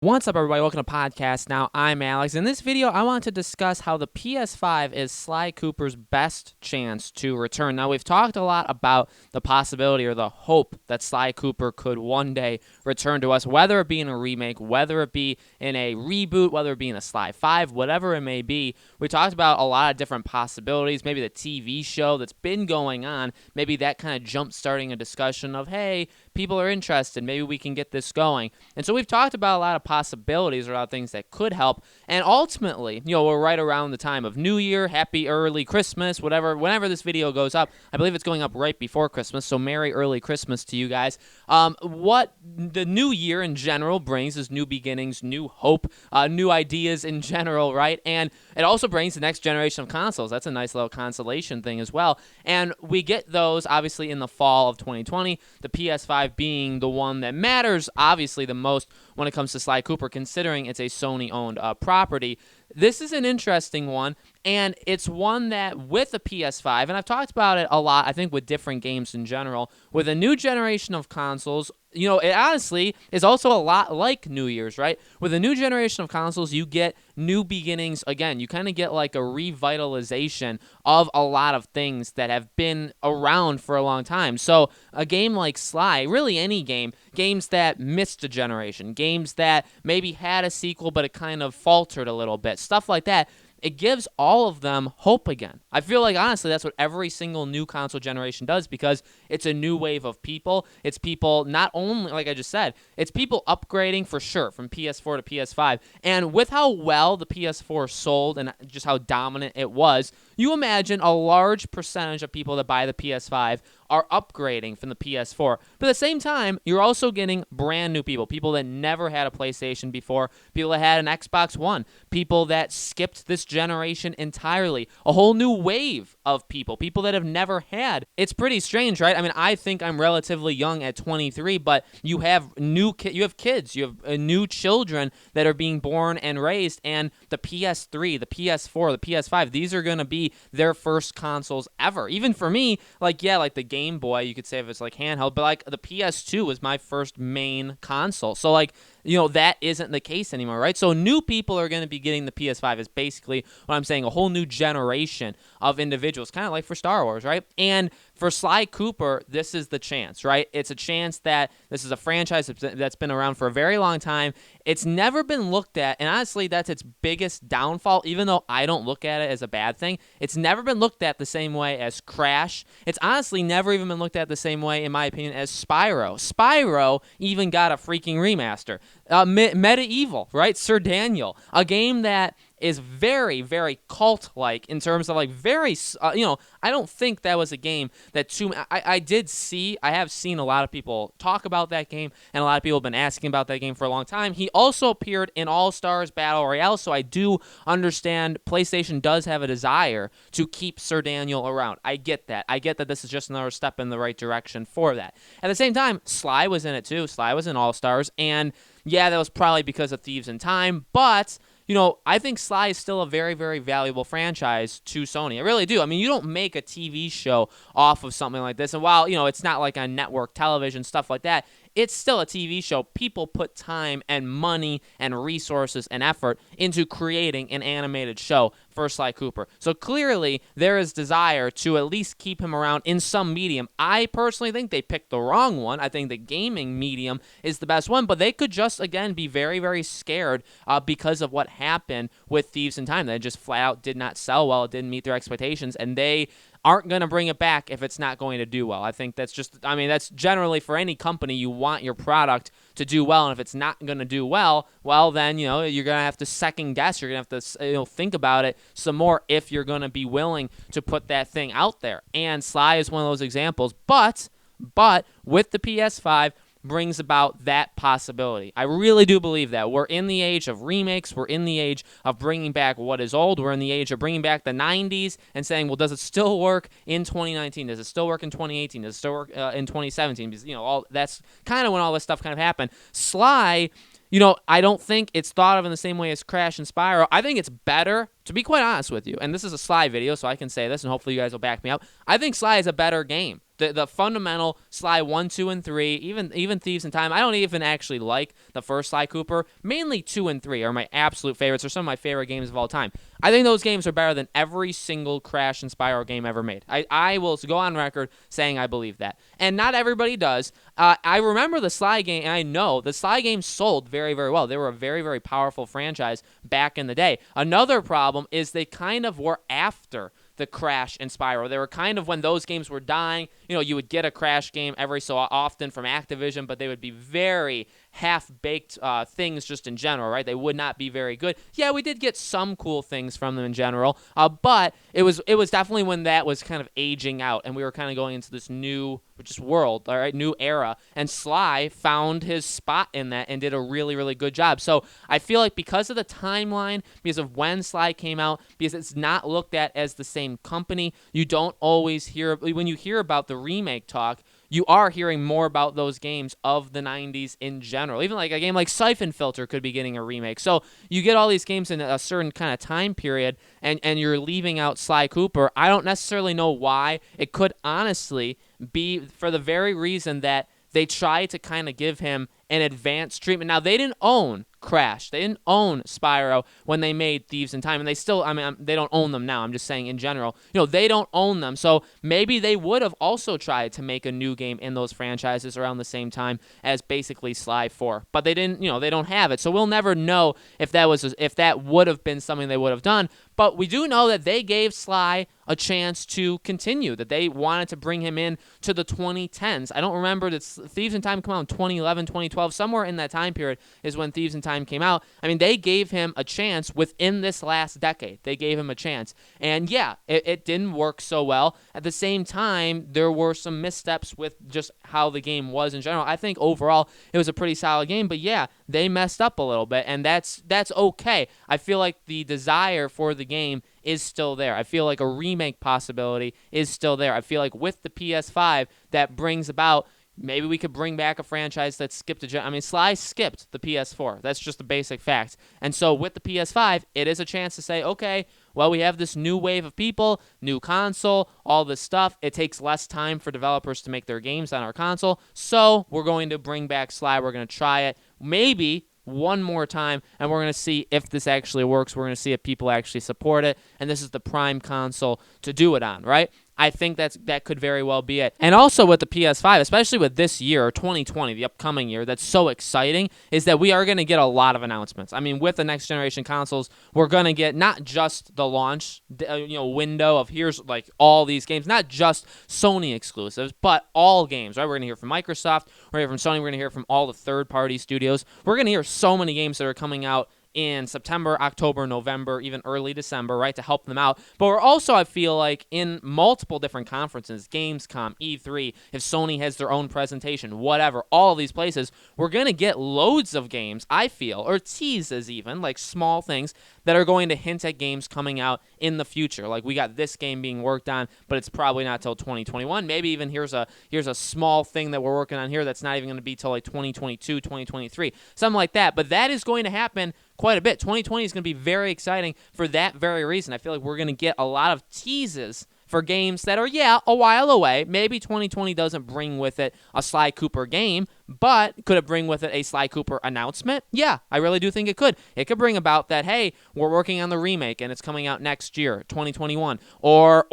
What's up, everybody? Welcome to Podcast Now. I'm Alex. In this video, I want to discuss how the PS5 is Sly Cooper's best chance to return. Now, we've talked a lot about the possibility or the hope that Sly Cooper could one day return to us, whether it be in a remake, whether it be in a reboot, whether it be in a Sly 5, whatever it may be. We talked about a lot of different possibilities, maybe the TV show that's been going on, maybe that kind of jump-starting a discussion of, hey, people are interested, maybe we can get this going. And so we've talked about a lot of possibilities or a lot of things that could help. And ultimately, we're right around the time of New Year, happy early Christmas, whenever this video goes up. I believe it's going up right before Christmas, so merry early Christmas to you guys. What the new year in general brings is new beginnings, new hope, new ideas in general, right? And it also brings the next generation of consoles. That's a nice little consolation thing as well. And we get those, obviously, in the fall of 2020, the PS5 being the one that matters, obviously, the most when it comes to Sly Cooper, considering it's a Sony-owned property. This is an interesting one, and it's one that with a PS5, and I've talked about it a lot, I think, with different games in general, with a new generation of consoles, it honestly is also a lot like New Year's, right? With a new generation of consoles, you get new beginnings. Again, you kind of get like a revitalization of a lot of things that have been around for a long time. So a game like Sly, really any game, games that missed a generation, games that maybe had a sequel but it kind of faltered a little bit, stuff like that. It gives all of them hope again. I feel like, honestly, that's what every single new console generation does, because it's a new wave of people. It's people not only, like I just said, it's people upgrading for sure from PS4 to PS5. And with how well the PS4 sold and just how dominant it was, you imagine a large percentage of people that buy the PS5 are upgrading from the PS4. But at the same time, you're also getting brand new people that never had a PlayStation before, people that had an Xbox One, people that skipped this generation entirely, a whole new wave of people that have never had. It's pretty strange, right? I mean, I think I'm relatively young at 23, but you have kids, you have new children that are being born and raised, and the PS3, the PS4, the PS5, these are going to be their first consoles ever. Even for me, like the Game Boy, you could say if it's like handheld, but like the PS2 was my first main console. So like, that isn't the case anymore, right? So new people are going to be getting the PS5 is basically what I'm saying, a whole new generation of individuals, kind of like for Star Wars, right? And for Sly Cooper, this is the chance, right? It's a chance that this is a franchise that's been around for a very long time. It's never been looked at, and honestly, that's its biggest downfall, even though I don't look at it as a bad thing. It's never been looked at the same way as Crash. It's honestly never even been looked at the same way, in my opinion, as Spyro. Spyro even got a freaking remaster. Medieval, right? Sir Daniel, a game that is very, very cult-like in terms of like very, I don't think that was a game that I have seen a lot of people talk about that game, and a lot of people have been asking about that game for a long time. He also appeared in All-Stars Battle Royale, so I do understand PlayStation does have a desire to keep Sir Daniel around. I get that. I get that this is just another step in the right direction for that. At the same time, Sly was in it too. Sly was in All-Stars, and yeah, that was probably because of Thieves in Time, but I think Sly is still a very, very valuable franchise to Sony. I really do. I mean, you don't make a TV show off of something like this. And while, it's not like on network television, stuff like that, it's still a TV show. People put time and money and resources and effort into creating an animated show for Sly Cooper. So clearly, there is desire to at least keep him around in some medium. I personally think they picked the wrong one. I think the gaming medium is the best one, but they could just, again, be very, very scared because of what happened with Thieves in Time. That just flat out did not sell well. It didn't meet their expectations, and they aren't going to bring it back if it's not going to do well. I think that's generally for any company, you want your product to do well, and if it's not going to do well, then, you're going to have to second guess. You're going to have to, think about it some more if you're going to be willing to put that thing out there. And Sly is one of those examples, but with the PS5, brings about that possibility. I really do believe that. We're in the age of remakes. We're in the age of bringing back what is old. We're in the age of bringing back the 90s and saying, well, does it still work in 2019? Does it still work in 2018? Does it still work in 2017? Because, that's kind of when all this stuff kind of happened. Sly, I don't think it's thought of in the same way as Crash and Spyro. I think it's better to be quite honest with you, and this is a Sly video, so I can say this, and hopefully you guys will back me up, I think Sly is a better game. The fundamental Sly 1, 2, and 3, even Thieves in Time, I don't even actually like the first Sly Cooper. Mainly 2 and 3 are my absolute favorites, or some of my favorite games of all time. I think those games are better than every single Crash and Spyro game ever made. I will go on record saying I believe that. And not everybody does. I remember the Sly game, and I know the Sly games sold very, very well. They were a very, very powerful franchise back in the day. Another problem is they kind of were after the Crash and Spyro. They were kind of, when those games were dying, you would get a Crash game every so often from Activision, but they would be very half-baked things just in general, right? They would not be very good. Yeah, we did get some cool things from them in general, but it was definitely when that was kind of aging out, and we were kind of going into this new just world, all right, new era, and Sly found his spot in that and did a really, really good job. So I feel like because of the timeline, because of when Sly came out, because it's not looked at as the same company, you don't always hear, when you hear about the remake talk, you are hearing more about those games of the 90s in general. Even like a game like Siphon Filter could be getting a remake. So you get all these games in a certain kind of time period, and you're leaving out Sly Cooper. I don't necessarily know why. It could honestly be for the very reason that they try to kind of give him an advanced treatment. Now, they didn't own Crash. They didn't own Spyro when they made Thieves in Time, and they still, they don't own them now. I'm just saying in general. They don't own them, so maybe they would have also tried to make a new game in those franchises around the same time as basically Sly 4, but they didn't, they don't have it, so we'll never know if that would have been something they would have done. But we do know that they gave Sly a chance to continue, that they wanted to bring him in to the 2010s. I don't remember, did Thieves in Time come out in 2011, 2012? Somewhere in that time period is when Thieves in Time came out. They gave him a chance within this last decade. They gave him a chance. And yeah, it didn't work so well. At the same time, there were some missteps with just how the game was in general. I think overall it was a pretty solid game, but yeah, they messed up a little bit, and that's okay. I feel like the desire for the game is still there. I feel like a remake possibility is still there. I feel like with the PS5, that brings about, maybe we could bring back a franchise that skipped a gen. Sly skipped the PS4. That's just a basic fact. And so with the PS5, it is a chance to say, okay, well, we have this new wave of people, new console, all this stuff. It takes less time for developers to make their games on our console, so we're going to bring back Sly. We're going to try it. Maybe one more time, and we're going to see if this actually works. We're going to see if people actually support it, and this is the prime console to do it on, right? I think that could very well be it. And also with the PS5, especially with this year, 2020, the upcoming year, that's so exciting, is that we are going to get a lot of announcements. With the next generation consoles, we're going to get not just the launch window of here's like all these games, not just Sony exclusives, but all games, right? We're going to hear from Microsoft, we're going to hear from Sony, we're going to hear from all the third-party studios. We're going to hear so many games that are coming out in September, October, November, even early December, right, to help them out. But we're also, I feel like, in multiple different conferences, Gamescom, E3, if Sony has their own presentation, whatever, all of these places, we're going to get loads of games, I feel, or teases even, like small things that are going to hint at games coming out in the future. Like, we got this game being worked on, but it's probably not till 2021. Maybe even here's a small thing that we're working on here that's not even going to be till like 2022, 2023, something like that. But that is going to happen quite a bit. 2020 is going to be very exciting for that very reason. I feel like we're going to get a lot of teases for games that are, a while away. Maybe 2020 doesn't bring with it a Sly Cooper game, but could it bring with it a Sly Cooper announcement? Yeah, I really do think it could. It could bring about that, hey, we're working on the remake and it's coming out next year, 2021. Or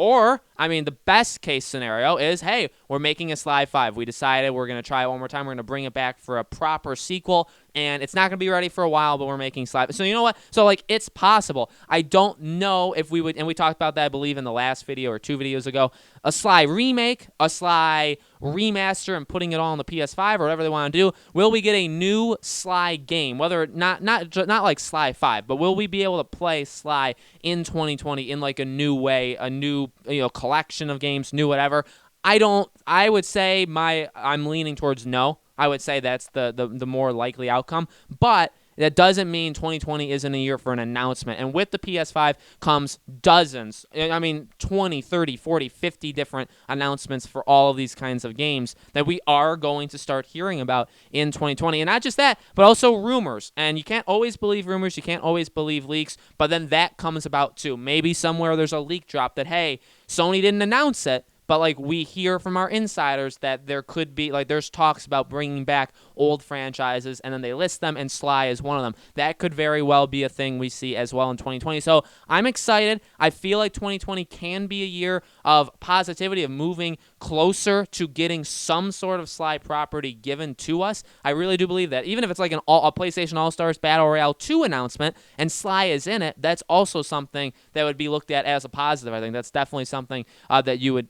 the best case scenario is, hey, we're making a Sly 5. We decided we're going to try it one more time. We're going to bring it back for a proper sequel, and it's not going to be ready for a while, but we're making Sly. So you know what? So, it's possible. I don't know if we would, and we talked about that, I believe, in the last video or 2 videos ago, a Sly remake, a Sly remaster, and putting it all on the PS5 or whatever they want to do. Will we get a new Sly game? Whether not like Sly 5, but will we be able to play Sly in 2020 in like a new way, a new collection of games, new whatever? I would say I'm leaning towards no. I would say that's the more likely outcome. But that doesn't mean 2020 isn't a year for an announcement. And with the PS5 comes dozens, 20, 30, 40, 50 different announcements for all of these kinds of games that we are going to start hearing about in 2020. And not just that, but also rumors. And you can't always believe rumors. You can't always believe leaks. But then that comes about too. Maybe somewhere there's a leak drop that, hey, Sony didn't announce it, but like we hear from our insiders that there could be, like, there's talks about bringing back old franchises, and then they list them, and Sly is one of them. That could very well be a thing we see as well in 2020. So I'm excited. I feel like 2020 can be a year of positivity, of moving closer to getting some sort of Sly property given to us. I really do believe that. Even if it's like a PlayStation All-Stars Battle Royale 2 announcement and Sly is in it, that's also something that would be looked at as a positive. I think that's definitely something that you would,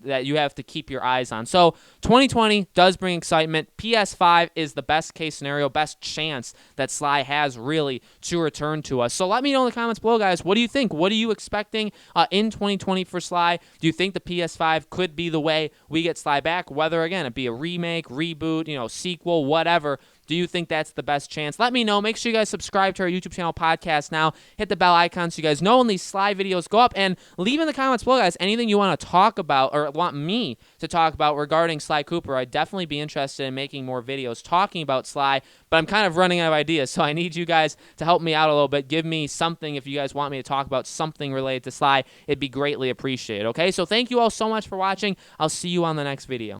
that you have to keep your eyes on. So 2020 does bring excitement. PS5 is the best case scenario, best chance that Sly has really to return to us. So let me know in the comments below, guys. What do you think? What are you expecting in 2020 for Sly? Do you think the PS5 could be the way we get Sly back? Whether, again, it be a remake, reboot, sequel, whatever. Do you think that's the best chance? Let me know. Make sure you guys subscribe to our YouTube channel podcast now. Hit the bell icon so you guys know when these Sly videos go up. And leave in the comments below, guys, anything you want to talk about or want me to talk about regarding Sly Cooper. I'd definitely be interested in making more videos talking about Sly, but I'm kind of running out of ideas, so I need you guys to help me out a little bit. Give me something if you guys want me to talk about something related to Sly. It'd be greatly appreciated, okay? So thank you all so much for watching. I'll see you on the next video.